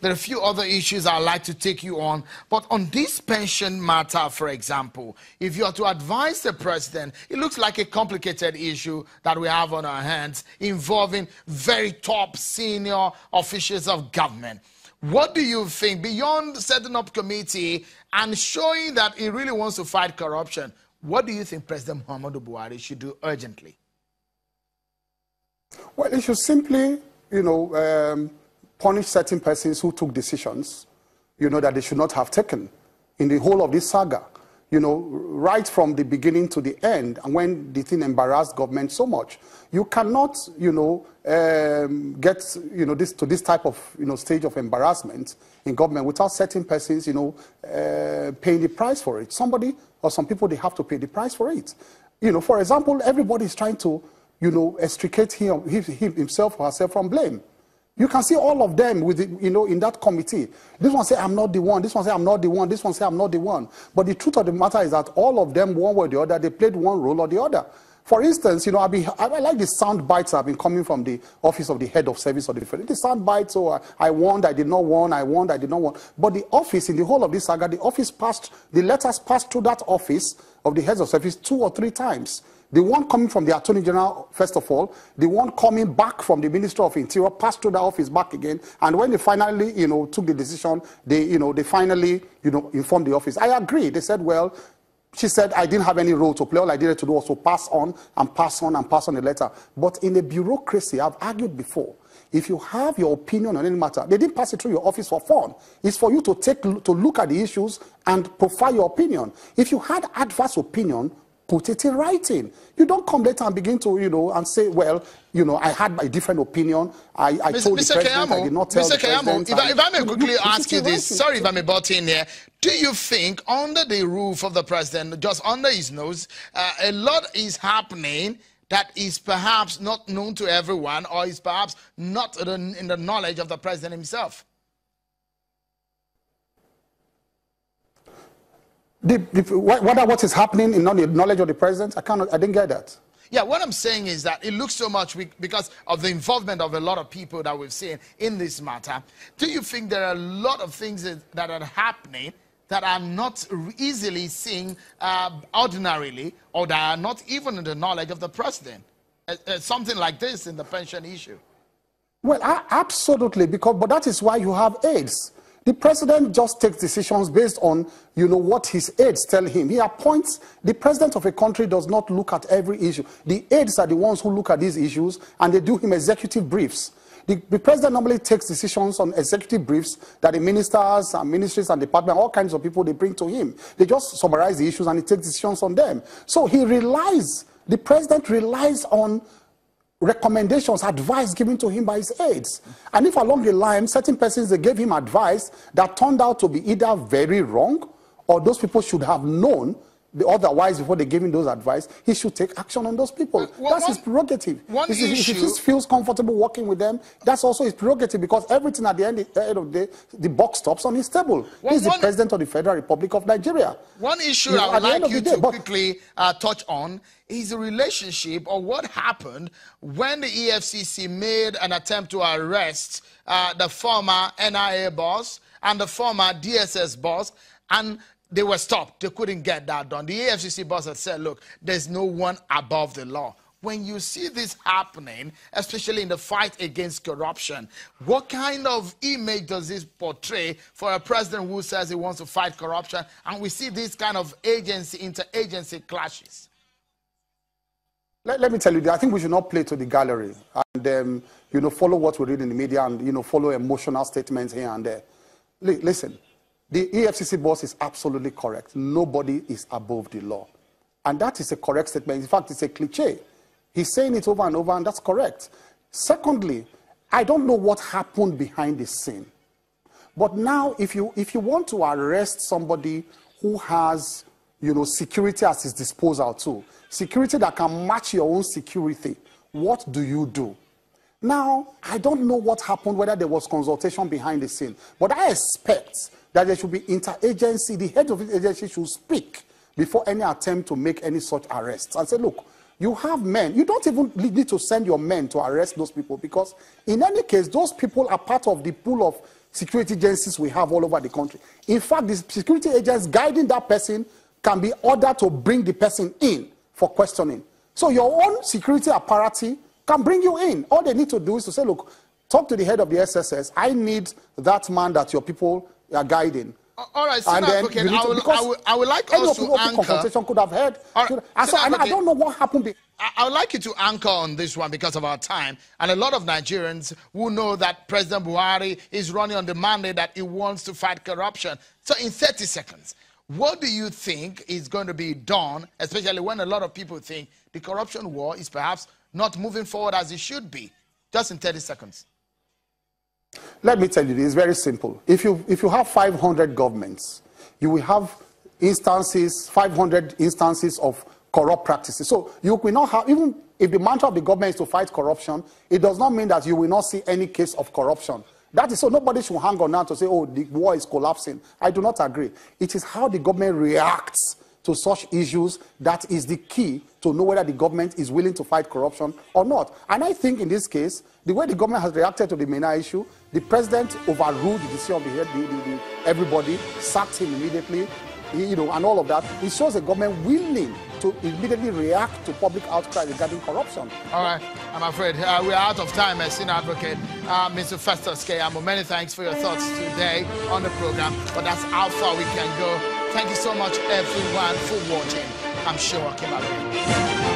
There are a few other issues I'd like to take you on. But on this pension matter, for example, if you are to advise the president, it looks like a complicated issue that we have on our hands involving very top senior officials of government. What do you think, beyond setting up committee and showing that he really wants to fight corruption, what do you think President Muhammadu Buhari should do urgently? Well, he should simply, punish certain persons who took decisions, that they should not have taken in the whole of this saga, right from the beginning to the end, and when the thing embarrassed government so much. You cannot, get, this type of, stage of embarrassment in government without certain persons, paying the price for it. Somebody or some people, they have to pay the price for it. For example, everybody is trying to, extricate himself or herself from blame. You can see all of them with, in that committee. This one say, I'm not the one. This one say, I'm not the one. This one say, I'm not the one. But the truth of the matter is that all of them, one way or the other, they played one role or the other. For instance, I like the sound bites that have been coming from the office of the head of service of the federal. The sound bites, I warned, I did not warn, I warned, I did not warn. But the office, in the whole of this saga, the letters passed through that office of the heads of service 2 or 3 times. The one coming from the Attorney General, first of all, the one coming back from the Minister of Interior, passed through the office back again, and when they finally, took the decision, they finally, informed the office. I agree. They said, well, she said, I didn't have any role to play. All I needed to do was to pass on and pass on and pass on the letter. But in a bureaucracy, I've argued before, if you have your opinion on any matter, they didn't pass it through your office for fun. It's for you to look at the issues and profile your opinion. If you had adverse opinion, put it in writing. You don't come later and begin to, and say, well, I had a different opinion. I told the president, I did not tell the president. Mr. Keyamo, if I may quickly ask you this, sorry if I may butt in here, do you think under the roof of the president, just under his nose, a lot is happening that is perhaps not known to everyone or is perhaps not in the knowledge of the president himself? What is happening in the knowledge of the president? I didn't get that. Yeah, what I'm saying is that it looks so much because of the involvement of a lot of people that we've seen in this matter. Do you think there are a lot of things that are happening that are not easily seen ordinarily, or that are not even in the knowledge of the president? Something like this in the pension issue. Well, absolutely, but that is why you have aides. The president just takes decisions based on, what his aides tell him. He appoints, the president of a country does not look at every issue. The aides are the ones who look at these issues, and they do him executive briefs. The president normally takes decisions on executive briefs that the ministers and ministries and departments, all kinds of people, they bring to him. They just summarize the issues and he takes decisions on them. So the president relies on recommendations, advice given to him by his aides. And if along the line, certain persons, they gave him advice that turned out to be either very wrong, or those people should have known otherwise before they gave him those advice, he should take action on those people. That's his prerogative. If he feels comfortable working with them, that's also his prerogative, because everything at the end of the day, the buck stops on his table. He's the president of the Federal Republic of Nigeria. One issue I would like you to quickly touch on is the relationship, or what happened when the EFCC made an attempt to arrest the former NIA boss and the former DSS boss, and they were stopped. They couldn't get that done. The EFCC boss had said, look, there's no one above the law. When you see this happening, especially in the fight against corruption, what kind of image does this portray for a president who says he wants to fight corruption, and we see this kind of interagency clashes? Let me tell you, I think we should not play to the gallery and, follow what we read in the media and, follow emotional statements here and there. Listen, the EFCC boss is absolutely correct. Nobody is above the law. And that is a correct statement. In fact, it's a cliche. He's saying it over and over, and that's correct. Secondly, I don't know what happened behind the scene. But now, if you want to arrest somebody who has, security at his disposal too, security that can match your own security, what do you do? Now, I don't know what happened, whether there was consultation behind the scene, but I expect that there should be interagency. The head of the agency should speak before any attempt to make any such arrests and say, look, you have men. You don't even need to send your men to arrest those people, because in any case, those people are part of the pool of security agencies we have all over the country. In fact, the security agents guiding that person can be ordered to bring the person in for questioning. So your own security apparatus can bring you in. All they need to do is to say, look, talk to the head of the SSS. I need that man that your people are guiding. All right, and then advocate, I would like us to anchor. Confrontation could have heard. Right, I don't know what happened. I would like you to anchor on this one because of our time. And a lot of Nigerians who know that President Buhari is running on the mandate that he wants to fight corruption. So in 30 seconds, what do you think is going to be done, especially when a lot of people think the corruption war is perhaps not moving forward as it should be? Just in 30 seconds. Let me tell you, it's very simple. If you have 500 governments, you will have instances, 500 instances of corrupt practices. So you will not have, even if the mantra of the government is to fight corruption, it does not mean that you will not see any case of corruption. That is so nobody should hang on now to say, oh, the war is collapsing. I do not agree. It is how the government reacts to such issues that is the key to know whether the government is willing to fight corruption or not. And I think in this case, the way the government has reacted to the Maina issue, the president overruled the decision of everybody, sacked him immediately, and all of that. It shows the government willing to immediately react to public outcry regarding corruption. All right, I'm afraid we are out of time, senior advocate, Mr. Festus Keyamo. Many thanks for your thoughts today on the program, but that's how far we can go. Thank you so much, everyone, for watching. I'm sure I'll keep